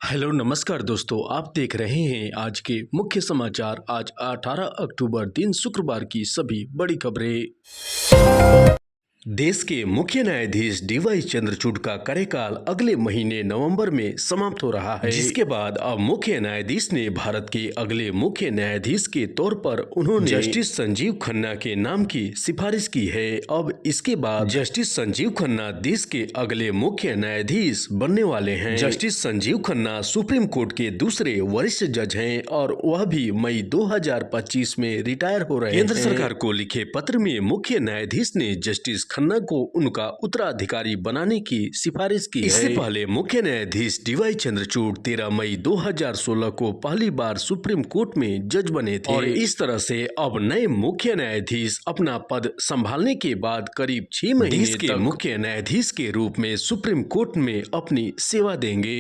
Hello नमस्कार दोस्तों, आप देख रहे हैं आज के मुख्य समाचार। आज 18 अक्टूबर दिन शुक्रवार की सभी बड़ी खबरें। देश के मुख्य न्यायाधीश डीवाई चंद्रचूड़ का कार्यकाल अगले महीने नवंबर में समाप्त हो रहा है, जिसके बाद अब मुख्य न्यायाधीश ने भारत के अगले मुख्य न्यायाधीश के तौर पर उन्होंने जस्टिस संजीव खन्ना के नाम की सिफारिश की है। अब इसके बाद जस्टिस संजीव खन्ना देश के अगले मुख्य न्यायाधीश बनने वाले हैं। Justice Sanjeev Khanna supreme court के दूसरे वरिष्ठ जज हैं और वह भी मई 2025 में रिटायर हो रहे हैं। केंद्र सरकार को लिखे पत्र में मुख्य न्यायाधीश ने जस्टिस खन्ना को उनका उत्तराधिकारी बनाने की सिफारिश की है। इससे पहले मुख्य न्यायाधीश डीवाई चंद्रचूड़ 13 मई 2016 को पहली बार सुप्रीम कोर्ट में जज बने थे और इस तरह से अब नए मुख्य न्यायाधीश अपना पद संभालने के बाद करीब 6 महीने देश के मुख्य न्यायाधीश के रूप में सुप्रीम कोर्ट में अपनी सेवा देंगे।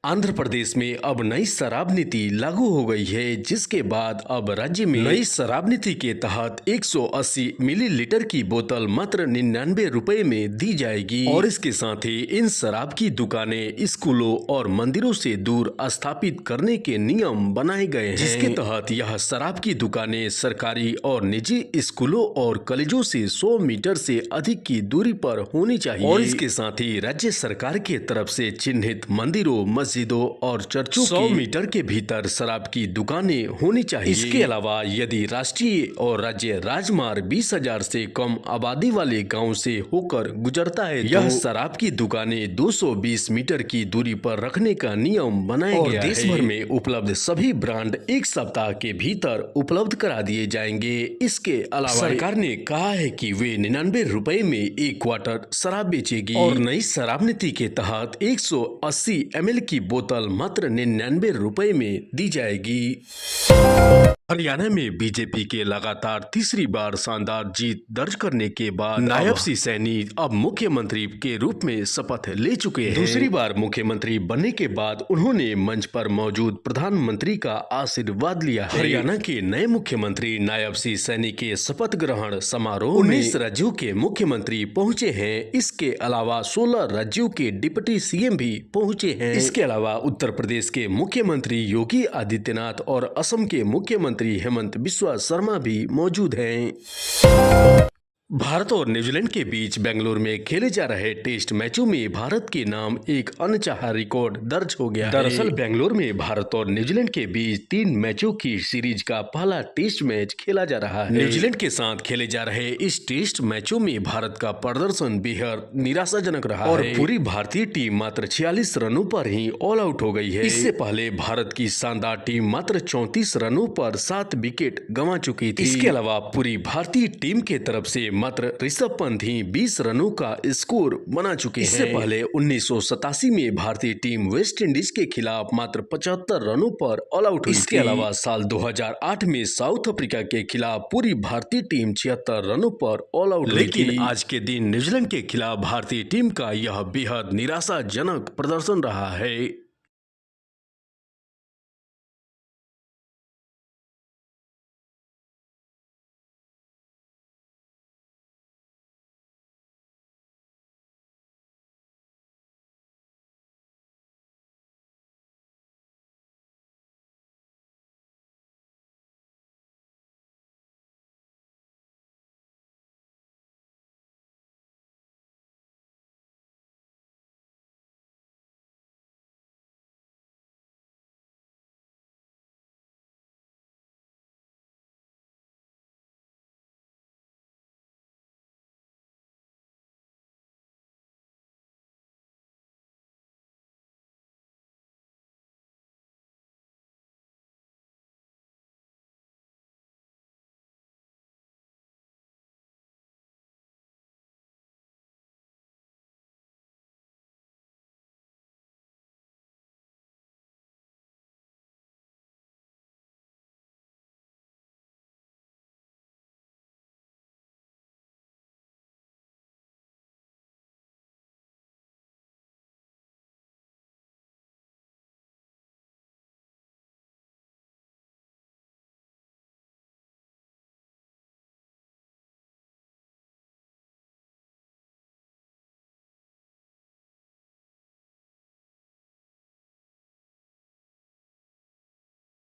आंध्र प्रदेश में अब नई शराब नीति लागू हो गई है, जिसके बाद अब राज्य में नई शराब नीति के तहत 180 मिलीलीटर की बोतल मात्र 99 रुपए में दी जाएगी और इसके साथ ही इन शराब की दुकानें स्कूलों और मंदिरों से दूर स्थापित करने के नियम बनाए गए हैं, जिसके तहत यह शराब की दुकानें सरकारी और निजी स्कूलों और कॉलेजों से 100 मीटर से अधिक की दूरी पर होनी चाहिए और इसके साथ ही राज्य सरकार के तरफ से चिन्हित मंदिरों, मस्जिदों और चर्चों 100 मीटर के भीतर शराब की दुकानें होनी चाहिए। इसके अलावा यदि राष्ट्रीय और राज्य राजमार्ग 20,000 से कम आबादी वाले गांव से होकर गुजरता है, यह शराब की दुकानें 220 मीटर की दूरी पर रखने का नियम बनाया गया है। देश भर में उपलब्ध सभी ब्रांड एक सप्ताह के भीतर उपलब्ध करा दिए जाएंगे। इसके अलावा सरकार ने कहा है कि वे 99 रुपए में 1 क्वार्टर शराब बेचेगी और नई शराब नीति के तहत 180 ml की बोतल मात्र 99 रुपए में दी जाएगी। हरियाणा में बीजेपी के लगातार तीसरी बार शानदार जीत दर्ज करने के बाद नायब सिंह सैनी अब मुख्यमंत्री के रूप में शपथ ले चुके हैं। दूसरी बार मुख्यमंत्री बनने के बाद उन्होंने मंच पर मौजूद प्रधानमंत्री का आशीर्वाद लिया है। हरियाणा के नए मुख्यमंत्री नायब सिंह सैनी के शपथ ग्रहण समारोह में 19 राज्यों के मुख्यमंत्री पहुंचे हैं। इसके अलावा 16 राज्यों के डिप्टी सीएम भी पहुंचे हैं। इसके अलावा उत्तर प्रदेश के मुख्यमंत्री योगी आदित्यनाथ और असम के मुख्यमंत्री हेमंत बिस्वा शर्मा भी मौजूद हैं। भारत और न्यूजीलैंड के बीच बेंगलुरु में खेले जा रहे टेस्ट मैचों में भारत के नाम एक अनचाहा रिकॉर्ड दर्ज हो गया है। दरअसल बेंगलुरु में भारत और न्यूजीलैंड के बीच 3 मैचों की सीरीज का पहला टेस्ट मैच खेला जा रहा है। न्यूजीलैंड के साथ खेले जा रहे इस टेस्ट मैचों में भारत का प्रदर्शन बेहद निराशाजनक रहा और पूरी भारतीय टीम मात्र 46 रनों पर ही ऑल आउट हो गई है। इससे पहले भारत की शानदार टीम मात्र 34 रनों पर 7 विकेट गंवा चुकी थी। इसके अलावा पूरी भारतीय टीम के तरफ से मात्र ऋषभ पंत ही 20 रनों का स्कोर बना चुके हैं। इससे पहले 1987 में भारतीय टीम वेस्ट इंडीज के खिलाफ मात्र 75 रनों पर ऑल आउट हुई। इसके अलावा साल 2008 में साउथ अफ्रीका के खिलाफ पूरी भारतीय टीम 76 रनों पर ऑल आउट, लेकिन आज के दिन न्यूजीलैंड के खिलाफ भारतीय टीम का यह बेहद निराशाजनक प्रदर्शन रहा है।